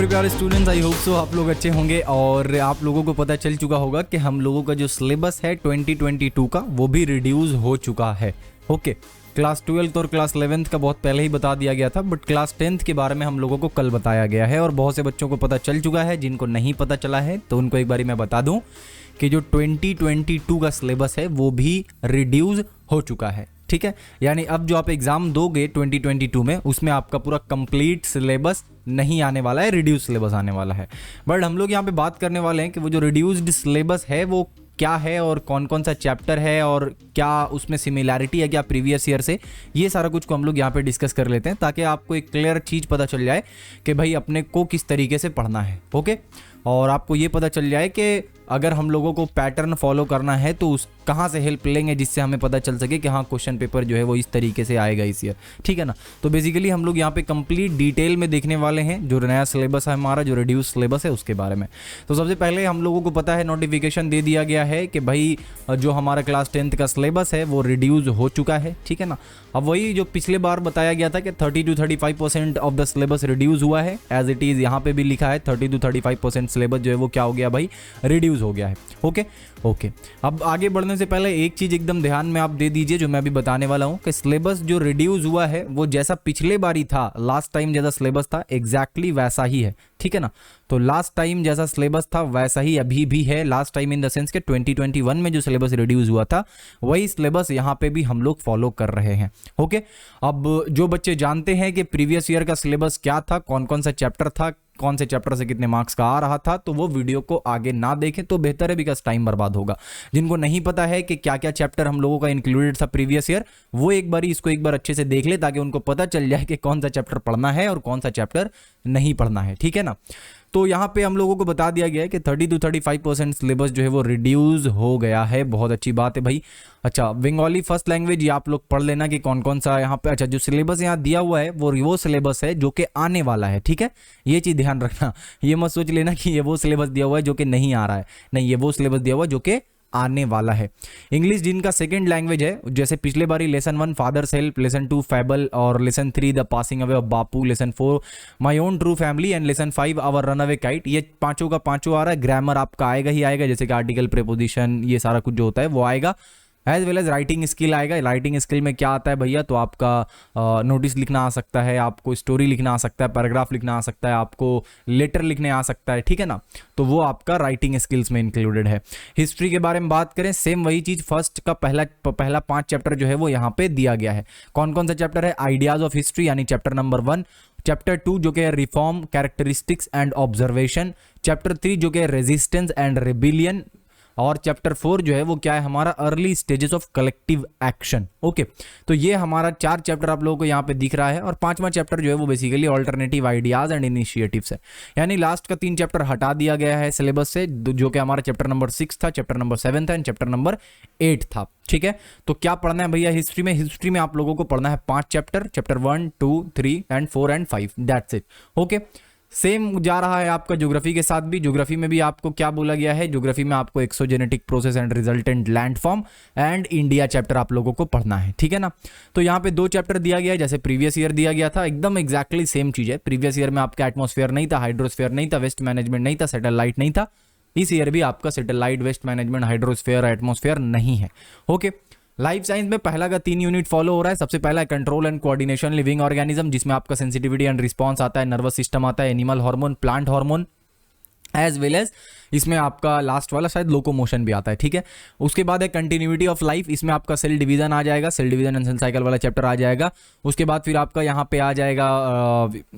मेरे प्यारे students, I hope so आप लोग अच्छे होंगे और आप लोगों को पता चल चुका होगा कि हम लोगों का जो सिलेबस है 2022 का वो भी रिड्यूस हो चुका है। ओके, क्लास 12th और क्लास 11th का बहुत पहले ही बता दिया गया था, बट क्लास 10th के बारे में हम लोगों को कल बताया गया है और बहुत से बच्चों को पता चल चुका है। जिनको नहीं पता चला है तो उनको एक बारी मैं बता दूं कि जो 2022 का सिलेबस है वो भी रिड्यूस हो चुका है। ठीक है, यानी अब जो आप एग्जाम दोगे 2022 में उसमें आपका पूरा कंप्लीट सिलेबस नहीं आने वाला है, रिड्यूस सिलेबस आने वाला है। बट हम लोग यहाँ पे बात करने वाले हैं कि वो जो रिड्यूस्ड सिलेबस है वो क्या है और कौन कौन सा चैप्टर है और क्या उसमें सिमिलैरिटी है क्या प्रीवियस ईयर से, ये सारा कुछ को हम लोग यहाँ पे डिस्कस कर लेते हैं ताकि आपको एक क्लियर चीज़ पता चल जाए कि भाई अपने को किस तरीके से पढ़ना है। ओके, और आपको ये पता चल जाए कि अगर हम लोगों को पैटर्न फॉलो करना है तो उस कहाँ से हेल्प लेंगे जिससे हमें पता चल सके कि हाँ क्वेश्चन पेपर जो है वो इस तरीके से आएगा इस ईयर। ठीक है ना, तो बेसिकली हम लोग यहाँ पे कंप्लीट डिटेल में देखने वाले हैं जो नया सिलेबस है हमारा, जो रिड्यूस सिलेबस है उसके बारे में। तो सबसे पहले हम लोगों को पता है नोटिफिकेशन दे दिया गया है कि भाई जो हमारा क्लास 10th का सिलेबस है वो रिड्यूस हो चुका है। ठीक है ना, अब वही जो पिछले बार बताया गया था कि 30 to 35% of the syllabus reduce हुआ है, एज इट इज़ यहाँ पे भी लिखा है 30 to 35% सिलेबस जो है वो क्या हो गया भाई, रिड्यूस हो गया है। ओके, अब आगे बढ़ने से पहले एक चीज़ एकदम ध्यान में आप दे दीजिए जो मैं अभी बताने वाला हूँ कि सिलेबस जो रिड्यूस हुआ है वो जैसा पिछले बार ही था, लास्ट टाइम जैसा सिलेबस था एग्जैक्टली वैसा ही है। ठीक है ना, तो लास्ट टाइम जैसा सिलेबस था वैसा ही अभी भी है। Last time in the sense के 2021 में जो सिलेबस रिड्यूस हुआ था वही सिलेबस यहाँ पे भी हम लोग फॉलो कर रहे हैं। ओके, अब जो बच्चे जानते हैं कि प्रीवियस ईयर का सिलेबस क्या था, कौन कौन सा चैप्टर था, कौन से चैप्टर से कितने मार्क्स का आ रहा था, तो वो वीडियो को आगे ना देखें तो बेहतर है, बिकॉज टाइम बर्बाद होगा। जिनको नहीं पता है कि क्या क्या चैप्टर हम लोगों का इंक्लूडेड था प्रीवियस ईयर, वो एक बार इसको एक बार अच्छे से देख ले ताकि उनको पता चल जाए कि कौन सा चैप्टर पढ़ना है और कौन सा चैप्टर नहीं पढ़ना है। ठीक है ना, तो यहाँ पे हम लोगों को बता दिया गया है कि 30 to 35% सिलेबस जो है वो रिड्यूस हो गया है। बहुत अच्छी बात है भाई। अच्छा, बंगाली फर्स्ट लैंग्वेज ये आप लोग पढ़ लेना कि कौन कौन सा यहाँ पे, अच्छा जो सिलेबस यहाँ दिया हुआ है वो सिलेबस है जो कि आने वाला है। ठीक है, ये चीज़ ध्यान रखना, ये मत सोच लेना कि ये वो सिलेबस दिया हुआ है जो कि नहीं आ रहा है, नहीं, ये वो सिलेबस दिया हुआ है जो कि आने वाला है। इंग्लिश जिनका सेकंड लैंग्वेज है, जैसे पिछले बारी lesson 1 father's help, lesson 2 fable और lesson 3 the passing away of Bapu, lesson 4 my own true family and lesson 5 our run away kite, ये पांचों का पांचों आ रहा है। ग्रामर आपका आएगा ही आएगा, जैसे कि आर्टिकल, प्रीपोजिशन, ये सारा कुछ जो होता है वो आएगा। As well as writing skill आएगा। राइटिंग स्किल में क्या आता है भैया, तो आपका नोटिस लिखना आ सकता है, आपको स्टोरी लिखना आ सकता है, पैराग्राफ लिखना आ सकता है, आपको लेटर लिखने आ सकता है। ठीक है ना, तो वो आपका राइटिंग स्किल्स में इंक्लूडेड है। हिस्ट्री के बारे में बात करें, सेम वही चीज़, फर्स्ट का पहला 5 चैप्टर जो है वो यहाँ पे दिया गया है। कौन कौन सा चैप्टर है, आइडियाज ऑफ हिस्ट्री यानी चैप्टर नंबर 1, चैप्टर 2 जो कि है reform, characteristics and observation, chapter 3 जो कि है रेजिस्टेंस एंड रिबिलियन, और चैप्टर 4 जो है वो क्या है हमारा, early stages of collective action. Okay, तो ये हमारा 4 चैप्टर आप लोगों को यहाँ पे दिख रहा है और 5वां चैप्टर जो है वो basically alternative ideas and initiatives है, यानी लास्ट का 3 चैप्टर हटा दिया गया है सिलेबस से, जो कि हमारा चैप्टर नंबर 6 था, चैप्टर नंबर 7 था एंड चैप्टर नंबर 8 था। ठीक है, तो क्या पढ़ना है भैया हिस्ट्री में, हिस्ट्री में आप लोगों को पढ़ना है 5 chapter, chapter 1, 2, 3 and 4 and 5, that's it. Okay, same जा रहा है आपका ज्योग्राफी के साथ भी। ज्योग्राफी में भी आपको क्या बोला गया है, ज्योग्राफी में आपको exogenetic process and resultant landform and India chapter आप लोगों को पढ़ना है। ठीक है ना, तो यहाँ पे 2 चैप्टर दिया गया है जैसे प्रीवियस ईयर दिया गया था, एकदम एग्जैक्टली सेम चीज़ है। प्रीवियस ईयर में आपका एटमॉस्फेयर नहीं था, हाइड्रोस्फेयर नहीं था, वेस्ट मैनेजमेंट नहीं था, सैटेलाइट नहीं था। इस ईयर भी आपका satellite, waste management, hydrosphere, atmosphere नहीं है। ओके, लाइफ साइंस में पहला का 3 यूनिट फॉलो हो रहा है। सबसे पहला है control and coordination living organism, जिसमें आपका सेंसिटिविटी एंड रिस्पांस आता है, नर्वस सिस्टम आता है, animal hormone, plant hormone, as well as इसमें आपका लास्ट वाला शायद लोकोमोशन भी आता है। ठीक है, उसके बाद है कंटिन्यूटी ऑफ लाइफ, इसमें आपका सेल डिवीजन आ जाएगा, cell division and cell cycle वाला चैप्टर आ जाएगा। उसके बाद फिर आपका यहाँ पे आ जाएगा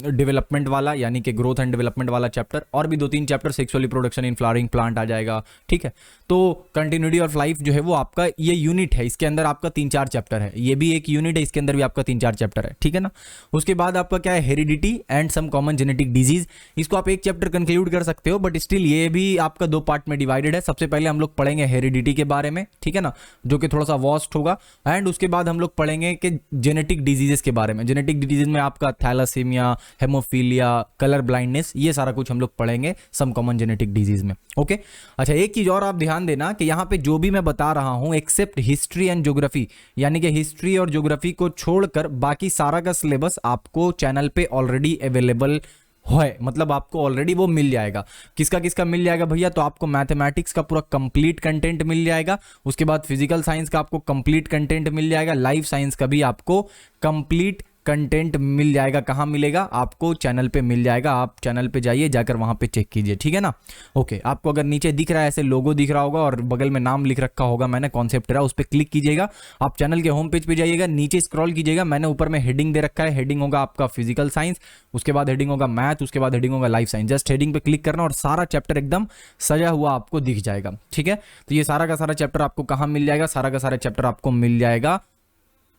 डेवलपमेंट वाला, यानी कि ग्रोथ एंड डेवलपमेंट वाला चैप्टर, और भी 2-3 chapter, sexual reproduction in flowering plant आ जाएगा। ठीक है, तो कंटिन्यूटी ऑफ लाइफ जो है वो आपका ये यूनिट है, इसके अंदर आपका 3-4 चैप्टर है, ये भी एक यूनिट है, इसके अंदर भी आपका 3-4 चैप्टर है। ठीक है ना, उसके बाद आपका क्या है, heredity and some common genetic disease, इसको आप एक चैप्टर कंक्लूड कर सकते हो, बट स्टिल ये भी आपका 2 पार्ट में डिवाइडेड है। सबसे पहले हम लोग पढ़ेंगे हेरिडिटी के बारे में, ठीक है ना, जो कि थोड़ा सा वास्ट होगा, एंड उसके बाद हम लोग पढ़ेंगे कि जेनेटिक डिजीजेस के बारे में। जेनेटिक डिजीज में आपका थैलासीमिया, हेमोफीलिया, कलर ब्लाइंडनेस, ये सारा कुछ हम लोग पढ़ेंगे सम कॉमन जेनेटिक डिजीज में। ओके, अच्छा एक चीज और आप ध्यान देना कि यहाँ पे जो भी मैं बता रहा हूँ एक्सेप्ट हिस्ट्री एंड ज्योग्राफी, यानी कि हिस्ट्री और ज्योग्राफी को छोड़कर बाकी सारा का सिलेबस आपको चैनल पे ऑलरेडी अवेलेबल है, मतलब आपको ऑलरेडी वो मिल जाएगा। किसका किसका मिल जाएगा भैया? तो आपको मैथमेटिक्स का पूरा कंप्लीट कंटेंट मिल जाएगा, उसके बाद फिजिकल साइंस का आपको कंप्लीट कंटेंट मिल जाएगा, लाइफ साइंस का भी आपको कंप्लीट कंटेंट मिल जाएगा। कहाँ मिलेगा? आपको चैनल पे मिल जाएगा। आप चैनल पे जाइए, जाकर वहां पे चेक कीजिए, ठीक है ना। ओके, आपको अगर नीचे दिख रहा है ऐसे लोगो दिख रहा होगा और बगल में नाम लिख रखा होगा मैंने कॉन्सेप्ट रहा, उस पर क्लिक कीजिएगा। आप चैनल के होम पेज पे जाइएगा, नीचे स्क्रॉल कीजिएगा, मैंने ऊपर में हेडिंग दे रखा है। हेडिंग होगा आपका फिजिकल साइंस, उसके बाद हेडिंग होगा मैथ, उसके बाद हेडिंग होगा लाइफ साइंस। जस्ट हेडिंग पे क्लिक करना और सारा चैप्टर एकदम सजा हुआ आपको दिख जाएगा, ठीक है। तो ये सारा का सारा चैप्टर आपको कहाँ मिल जाएगा? सारा का सारा चैप्टर आपको मिल जाएगा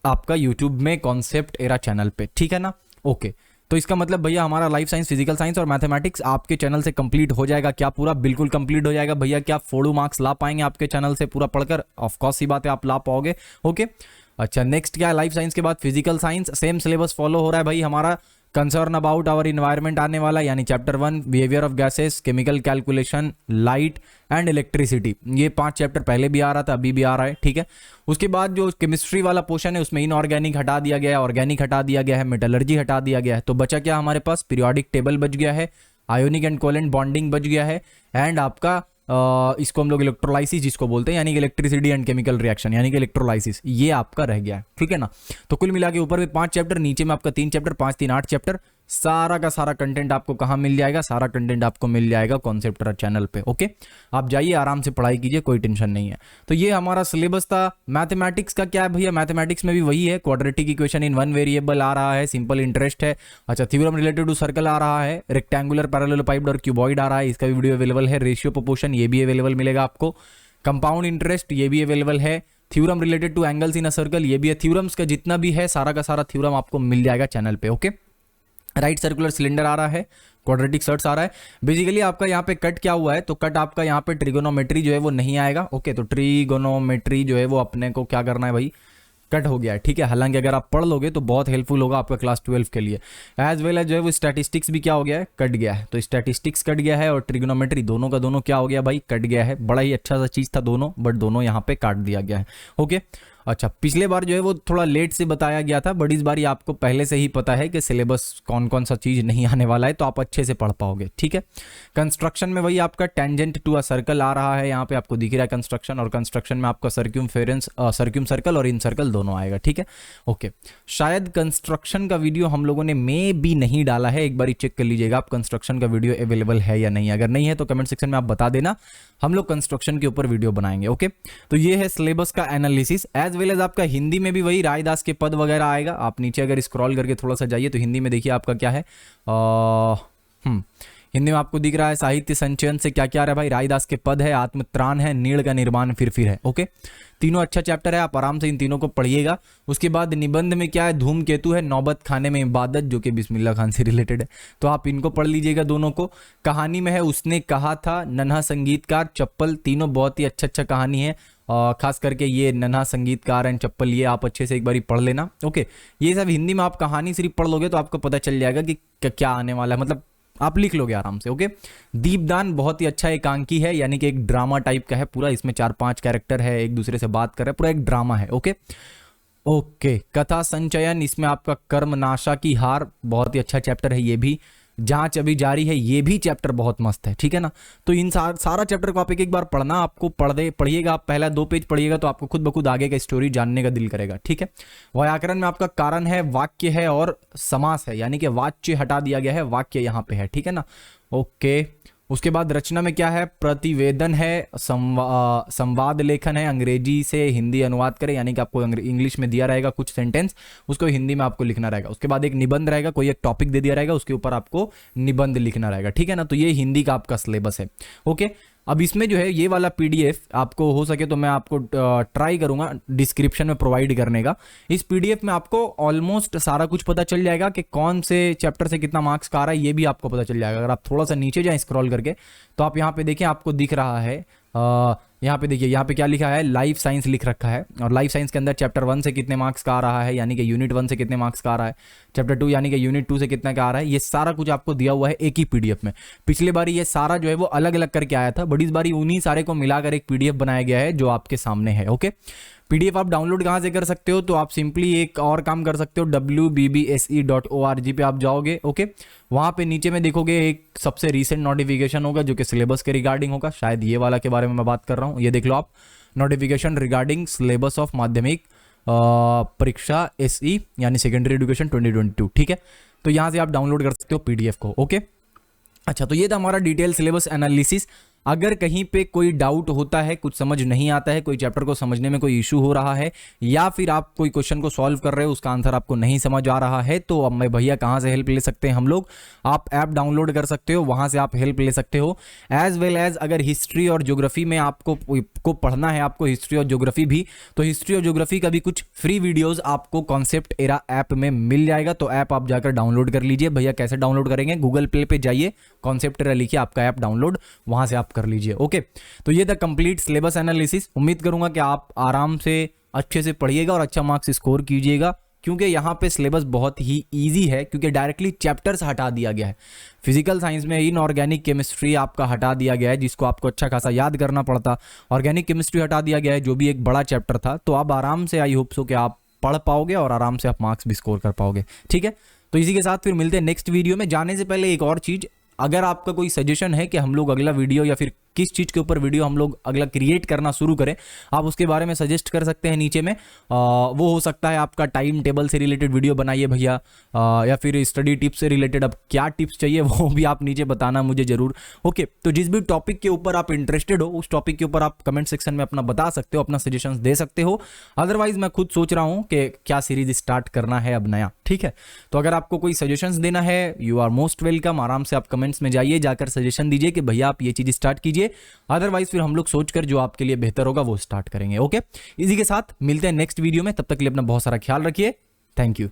आपका YouTube में कॉन्सेप्ट एरा चैनल पे, ठीक है ना। ओके, तो इसका मतलब भैया हमारा लाइफ साइंस, फिजिकल साइंस और मैथमेटिक्स आपके चैनल से कंप्लीट हो जाएगा क्या? पूरा बिल्कुल कंप्लीट हो जाएगा भैया। क्या 4 मार्क्स ला पाएंगे आपके चैनल से पूरा पढ़कर? ऑफ कोर्स ही बात है, आप ला पाओगे। ओके, अच्छा, नेक्स्ट क्या है? लाइफ साइंस के बाद physical science, same syllabus follow हो रहा है भाई हमारा। कंसर्न अबाउट आवर इन्वायरमेंट आने वाला, यानी chapter 1 behaviour of gases, chemical calculation, light and electricity. ये 5 चैप्टर पहले भी आ रहा था, अभी भी आ रहा है, ठीक है। उसके बाद जो केमिस्ट्री वाला पोर्शन है उसमें इनऑर्गेनिक हटा दिया गया है, ऑर्गेनिक हटा दिया गया है, मेटलर्जी हटा दिया गया है। तो बचा क्या हमारे पास? पीरियोडिक टेबल बच गया है, आयोनिक एंड कोवेलेंट बॉन्डिंग बच गया है, एंड आपका इसको हम लोग इलेक्ट्रोलाइसिस जिसको बोलते हैं, यानी कि इलेक्ट्रिसिटी एंड केमिकल रिएक्शन, यानी कि इलेक्ट्रोलाइसिस, ये आपका रह गया है, ठीक है ना। तो कुल मिला के ऊपर में 5 चैप्टर, नीचे में आपका 3 चैप्टर, 5 3 8 चैप्टर। सारा का सारा कंटेंट आपको कहाँ मिल जाएगा? सारा कंटेंट आपको मिल जाएगा कॉन्सेप्ट चैनल पे। ओके, आप जाइए आराम से पढ़ाई कीजिए, कोई टेंशन नहीं है। तो ये हमारा सिलेबस था। मैथमेटिक्स का क्या है भैया? मैथमेटिक्स में भी वही है, क्वाड्रेटिक इक्वेशन इन 1 वेरिएबल आ रहा है, सिंपल इंटरेस्ट है। अच्छा, थ्योरम रिलेटेड टू सर्कल आ रहा है, रेक्टेंगुलर पैरेललोपाइड और क्यूबॉइड आ रहा है, इसका भी वीडियो अवेलेबल है। रेशियो प्रोपोर्शन, ये भी अवेलेबल मिलेगा आपको। कंपाउंड इंटरेस्ट, ये भी अवेलेबल है। Theorem related two angles in a circle, ये भी है। थ्योरम्स का जितना भी है सारा का सारा थ्योरम आपको मिल जाएगा चैनल पे। ओके, राइट सर्कुलर सिलेंडर आ रहा है, क्वाड्रेटिक सर्ट्स आ रहा है। बेसिकली आपका यहाँ पे कट क्या हुआ है? तो कट आपका यहाँ पे ट्रिगोनोमेट्री जो है वो नहीं आएगा। ओके, तो ट्रिगोनोमेट्री जो है वो अपने को क्या करना है भाई? कट हो गया है, ठीक है। हालांकि अगर आप पढ़ लोगे तो बहुत हेल्पफुल होगा आपका क्लास 12 के लिए। एज वेल एज जो है वो स्टैटिस्टिक्स भी क्या हो गया है? कट गया है। तो स्टैटिस्टिक्स कट गया है और ट्रिगोनोमेट्री दोनों का दोनों क्या हो गया भाई? कट गया है। बड़ा ही अच्छा सा चीज़ था दोनों, बट दोनों यहाँ पे काट दिया गया है। ओके, अच्छा, पिछले बार जो है वो थोड़ा लेट से बताया गया था, बट इस बार ये आपको पहले से ही पता है कि सिलेबस कौन कौन सा चीज़ नहीं आने वाला है, तो आप अच्छे से पढ़ पाओगे, ठीक है। कंस्ट्रक्शन में वही आपका टेंजेंट टू अ सर्कल आ रहा है, यहाँ पे आपको दिख रहा है कंस्ट्रक्शन, और कंस्ट्रक्शन में आपका सर्क्यूम सर्कल और इन सर्कल दोनों आएगा, ठीक है। ओके, शायद कंस्ट्रक्शन का वीडियो हम लोगों ने में भी नहीं डाला है, एक बार चेक कर लीजिएगा आप कंस्ट्रक्शन का वीडियो अवेलेबल है या नहीं। अगर नहीं है तो कमेंट सेक्शन में आप बता देना, हम लोग कंस्ट्रक्शन के ऊपर वीडियो बनाएंगे। ओके, तो ये है सिलेबस का एनालिसिस। एज वेल एज आपका हिंदी में भी वही रायदास के पद वगैरह आएगा। आप नीचे अगर स्क्रॉल करके थोड़ा सा जाइए तो हिंदी में देखिए आपका क्या है। हिंदी में आपको दिख रहा है साहित्य संचयन से क्या क्या आ रहा है भाई? रायदास के पद है, आत्मत्राण है, नीड़ का निर्माण फिर है। ओके, तीनों अच्छा चैप्टर है, आप आराम से इन तीनों को पढ़िएगा। उसके बाद निबंध में क्या है? धूमकेतु है, नौबत खाने में इबादत, जो कि बिस्मिल्लाह खान से रिलेटेड है, तो आप इनको पढ़ लीजिएगा दोनों को। कहानी में है उसने कहा था, नन्हा संगीतकार, चप्पल, तीनों बहुत ही अच्छा कहानी है। खास करके ये नन्हा संगीतकार एंड चप्पल, ये आप अच्छे से एक बार पढ़ लेना। ओके, ये सब हिंदी में आप कहानी सिर्फ पढ़ लोगे तो आपको पता चल जाएगा कि क्या आने वाला है, मतलब आप लिख लोगे आराम से। ओके, दीपदान बहुत ही अच्छा एकांकी है, यानी कि एक ड्रामा टाइप का है पूरा, इसमें 4-5 कैरेक्टर है, एक दूसरे से बात कर रहे हैं, पूरा एक ड्रामा है। ओके ओके, कथा संचयन, इसमें आपका कर्मनाशा की हार, बहुत ही अच्छा चैप्टर है ये भी। जांच अभी जारी है, ये भी चैप्टर बहुत मस्त है, ठीक है ना। तो इन सारा चैप्टर को आप एक बार पढ़ना, आपको पढ़िएगा आप, पहला 2 पेज पढ़िएगा तो आपको खुद ब खुद आगे का स्टोरी जानने का दिल करेगा, ठीक है। व्याकरण में आपका कारण है, वाक्य है और समास है, यानी कि वाच्य हटा दिया गया है, वाक्य यहाँ पे है, ठीक है ना। ओके, उसके बाद रचना में क्या है? प्रतिवेदन है, संवाद लेखन है, अंग्रेजी से हिंदी अनुवाद करें, यानी कि आपको इंग्लिश में दिया रहेगा कुछ सेंटेंस, उसको हिंदी में आपको लिखना रहेगा। उसके बाद एक निबंध रहेगा, कोई एक टॉपिक दे दिया रहेगा, उसके ऊपर आपको निबंध लिखना रहेगा, ठीक है ना। तो ये हिंदी का आपका सिलेबस है। ओके, अब इसमें जो है ये वाला पीडीएफ आपको हो सके तो मैं आपको ट्राई करूंगा डिस्क्रिप्शन में प्रोवाइड करने का। इस पीडीएफ में आपको ऑलमोस्ट सारा कुछ पता चल जाएगा कि कौन से चैप्टर से कितना मार्क्स का आ रहा है, ये भी आपको पता चल जाएगा। अगर आप थोड़ा सा नीचे जाएं स्क्रॉल करके तो आप यहाँ पे देखें, आपको दिख रहा है यहाँ पे देखिए, यहाँ पे क्या लिखा है? लाइफ साइंस लिख रखा है, और लाइफ साइंस के अंदर चैप्टर 1 से कितने मार्क्स का आ रहा है, यानी कि यूनिट 1 से कितने मार्क्स का आ रहा है, चैप्टर 2 यानी कि यूनिट 2 से कितना का आ रहा है, ये सारा कुछ आपको दिया हुआ है एक ही पीडीएफ में। पिछले बार ये सारा जो है वो अलग अलग करके आया था, बट इस बार उन्हीं सारे को मिलाकर एक पीडीएफ बनाया गया है जो आपके सामने है। ओके, PDF आप डाउनलोड कहाँ से कर सकते हो, तो आप सिंपली एक और काम कर सकते हो, wbbse.org पे आप जाओगे। ओके, वहाँ पे नीचे में देखोगे एक सबसे रीसेंट नोटिफिकेशन होगा जो कि सिलेबस के रिगार्डिंग होगा, शायद ये वाला के बारे में मैं बात कर रहा हूँ। ये देख लो आप, नोटिफिकेशन रिगार्डिंग सिलेबस ऑफ माध्यमिक परीक्षा SE यानी सेकेंडरी एजुकेशन 2022। ठीक है, तो यहाँ से आप डाउनलोड कर सकते हो PDF को। ओके, अच्छा, तो ये था हमारा डिटेल सिलेबस एनालिसिस। अगर कहीं पे कोई डाउट होता है, कुछ समझ नहीं आता है, कोई चैप्टर को समझने में कोई इशू हो रहा है, या फिर आप कोई क्वेश्चन को सॉल्व कर रहे हो उसका आंसर आपको नहीं समझ आ रहा है, तो अब मैं भैया कहाँ से हेल्प ले सकते हैं हम लोग, आप ऐप डाउनलोड कर सकते हो, वहाँ से आप हेल्प ले सकते हो। एज वेल एज अगर हिस्ट्री और ज्योग्राफी में आपको पढ़ना है, आपको हिस्ट्री और ज्योग्राफी भी, तो हिस्ट्री और ज्योग्राफी का भी कुछ फ्री वीडियोज़ आपको कॉन्सेप्ट एरा ऐप में मिल जाएगा। तो ऐप आप जाकर डाउनलोड कर लीजिए। भैया कैसे डाउनलोड करेंगे, गूगल प्ले पे जाइए, कॉन्सेप्ट एरा लिखिए, आपका ऐप डाउनलोड वहाँ से आप कर लीजिए। ओके, तो ये था कंप्लीट सिलेबस एनालिसिस। उम्मीद करूंगा कि आप आराम से अच्छे से पढ़िएगा और अच्छा मार्क्स स्कोर कीजिएगा, क्योंकि यहाँ पे सिलेबस बहुत ही इजी है, क्योंकि डायरेक्टली चैप्टर्स हटा दिया गया है। फिजिकल साइंस में इनऑर्गेनिक केमिस्ट्री आपका हटा दिया गया है, जिसको आपको अच्छा खासा याद करना पड़ता। ऑर्गेनिक केमिस्ट्री हटा दिया गया है, जो भी एक बड़ा चैप्टर था। तो आप आराम से, आई होप सो कि आप पढ़ पाओगे और आराम से आप मार्क्स भी स्कोर कर पाओगे। ठीक है, तो इसी के साथ फिर मिलते हैं नेक्स्ट वीडियो में। जाने से पहले एक और चीज़, अगर आपका कोई सजेशन है कि हम लोग अगला वीडियो या फिर किस चीज़ के ऊपर वीडियो हम लोग अगला क्रिएट करना शुरू करें, आप उसके बारे में सजेस्ट कर सकते हैं नीचे में। वो हो सकता है आपका टाइम टेबल से रिलेटेड वीडियो बनाइए भैया, या फिर स्टडी टिप्स से रिलेटेड, अब क्या टिप्स चाहिए वो भी आप नीचे बताना मुझे ज़रूर। ओके, तो जिस भी टॉपिक के ऊपर आप इंटरेस्टेड हो, उस टॉपिक के ऊपर आप कमेंट सेक्शन में अपना बता सकते हो, अपना सजेशंस दे सकते हो। अदरवाइज मैं खुद सोच रहा हूँ कि क्या सीरीज स्टार्ट करना है अब नया। ठीक है, तो अगर आपको कोई सजेशंस देना है, यू आर मोस्ट वेलकम। आराम से आप कमेंट्स में जाइए, जाकर सजेशन दीजिए कि भैया आप ये चीज़ स्टार्ट कीजिए। अदरवाइज फिर हम लोग सोचकर जो आपके लिए बेहतर होगा वो स्टार्ट करेंगे। ओके, इसी के साथ मिलते हैं नेक्स्ट वीडियो में। तब तक के लिए अपना बहुत सारा ख्याल रखिए। Thank you.